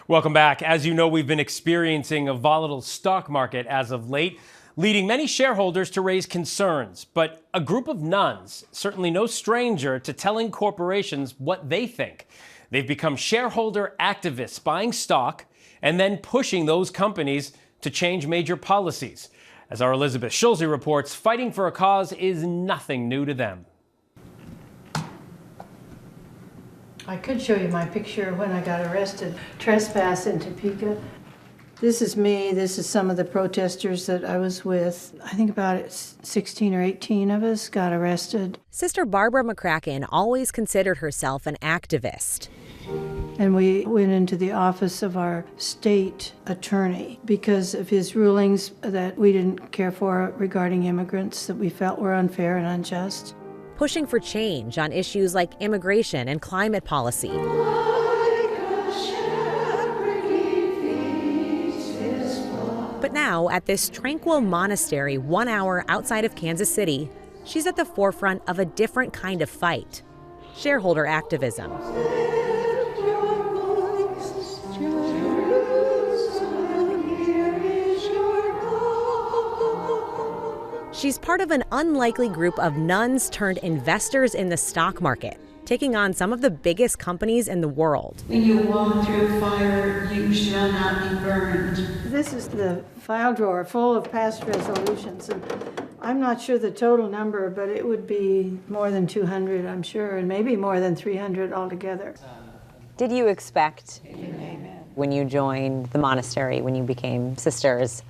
Welcome back. As you know, we've been experiencing a volatile stock market as of late, leading many shareholders to raise concerns. But a group of nuns, certainly no stranger to telling corporations what they think. They've become shareholder activists, buying stock and then pushing those companies to change major policies. As our Elizabeth Schulze reports, fighting for a cause is nothing new to them. I could show you my picture when I got arrested, trespass in Topeka. This is me. This is some of the protesters that I was with. I think about 16 or 18 of us got arrested. Sister Barbara McCracken always considered herself an activist. And we went into the office of our state attorney because of his rulings that we didn't care for regarding immigrants that we felt were unfair and unjust. Pushing for change on issues like immigration and climate policy. But now, at this tranquil monastery 1 hour outside of Kansas City, she's at the forefront of a different kind of fight: shareholder activism. She's part of an unlikely group of nuns turned investors in the stock market, taking on some of the biggest companies in the world. When you walk through fire, you shall not be burned. This is the file drawer full of past resolutions, and I'm not sure the total number, but it would be more than 200, I'm sure, and maybe more than 300 altogether. Did you expect, when you joined the monastery, when you became sisters,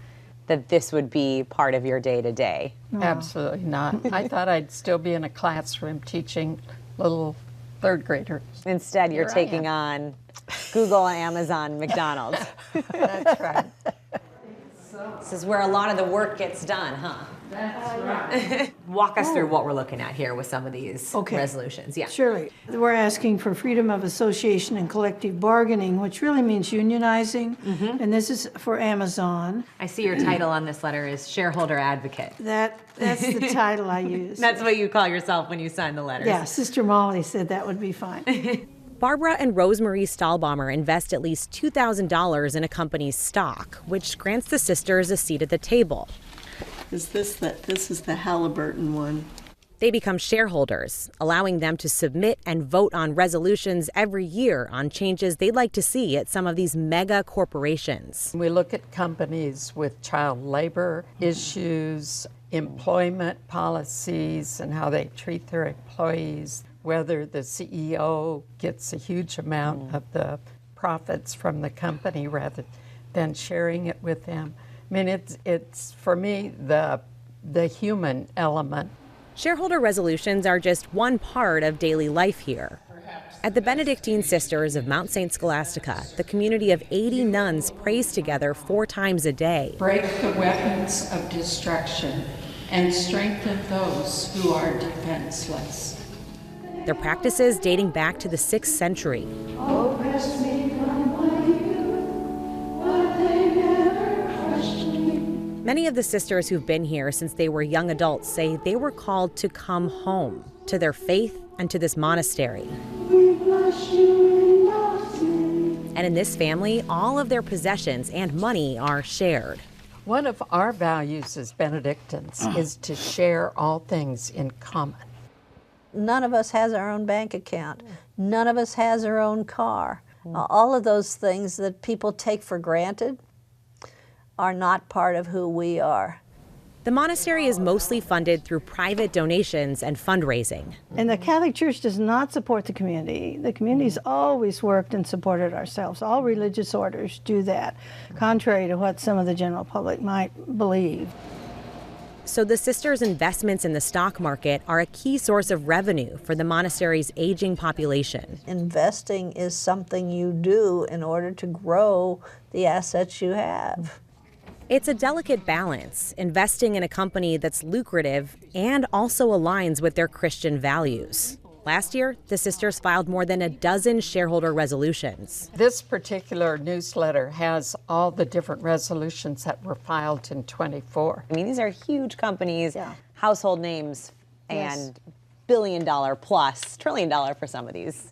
that this would be part of your day-to-day? No. Absolutely not. I thought I'd still be in a classroom teaching little third graders. Instead, you're taking on Google, Amazon, McDonald's. That's right. This is where a lot of the work gets done, huh? That's right. Walk us through what we're looking at here with some of these Okay. resolutions. Yeah. Surely. We're asking for freedom of association and collective bargaining, which really means unionizing, and this is for Amazon. I see your title on this letter is Shareholder Advocate. That's the title I use. That's what you call yourself when you sign the letters. Yeah, Sister Molly said that would be fine. Barbara and Rosemarie Stahlbaumer invest at least $2,000 in a company's stock, which grants the sisters a seat at the table. This is the Halliburton one. They become shareholders, allowing them to submit and vote on resolutions every year on changes they'd like to see at some of these mega corporations. We look at companies with child labor issues, employment policies, and how they treat their employees, whether the CEO gets a huge amount of the profits from the company rather than sharing it with them. I mean, it's for me, the human element. Shareholder resolutions are just one part of daily life here. At the Benedictine Sisters of Mount St. Scholastica, the community of 80 nuns prays together 4 times a day. Break the weapons of destruction and strengthen those who are defenseless. Their practices dating back to the 6th century. Oppress me from my youth, but they never questioned me. Many of the sisters who've been here since they were young adults say they were called to come home, to their faith and to this monastery. We bless you in God's name. And in this family, all of their possessions and money are shared. One of our values as Benedictines is to share all things in common. None of us has our own bank account. None of us has our own car. All of those things that people take for granted are not part of who we are. The monastery is mostly funded through private donations and fundraising. And the Catholic Church does not support the community. The community's always worked and supported ourselves. All religious orders do that, contrary to what some of the general public might believe. So the sisters' investments in the stock market are a key source of revenue for the monastery's aging population. Investing is something you do in order to grow the assets you have. It's a delicate balance, investing in a company that's lucrative and also aligns with their Christian values. Last year, the sisters filed more than a dozen shareholder resolutions. This particular newsletter has all the different resolutions that were filed in '24. I mean, these are huge companies, Yeah. household names, and Yes. $1 billion plus, $1 trillion for some of these.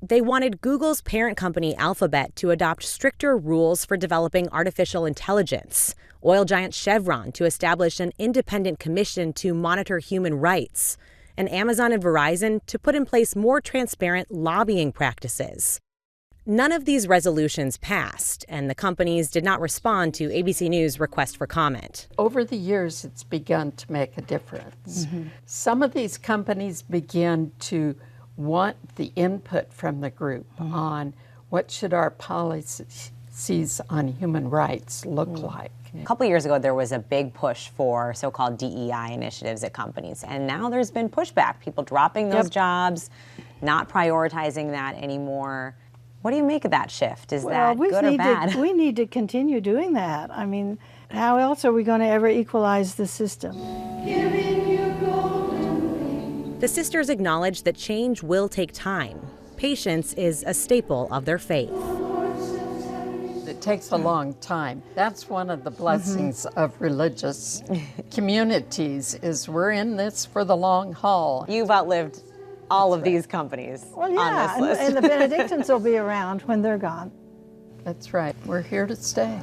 They wanted Google's parent company Alphabet to adopt stricter rules for developing artificial intelligence, oil giant Chevron to establish an independent commission to monitor human rights, and Amazon and Verizon to put in place more transparent lobbying practices. None of these resolutions passed, and the companies did not respond to ABC News' request for comment. Over the years, it's begun to make a difference. Some of these companies began to want the input from the group on what should our policies on human rights look like. A couple years ago, there was a big push for so-called DEI initiatives at companies, and now there's been pushback, people dropping those jobs, not prioritizing that anymore. What do you make of that shift? Is that good or bad? We need to continue doing that. I mean, how else are we going to ever equalize the system? The sisters acknowledge that change will take time. Patience is a staple of their faith. It takes a long time. That's one of the blessings of religious communities, is we're in this for the long haul. You've outlived all of these companies on this list. And the Benedictines will be around when they're gone. That's right. We're here to stay.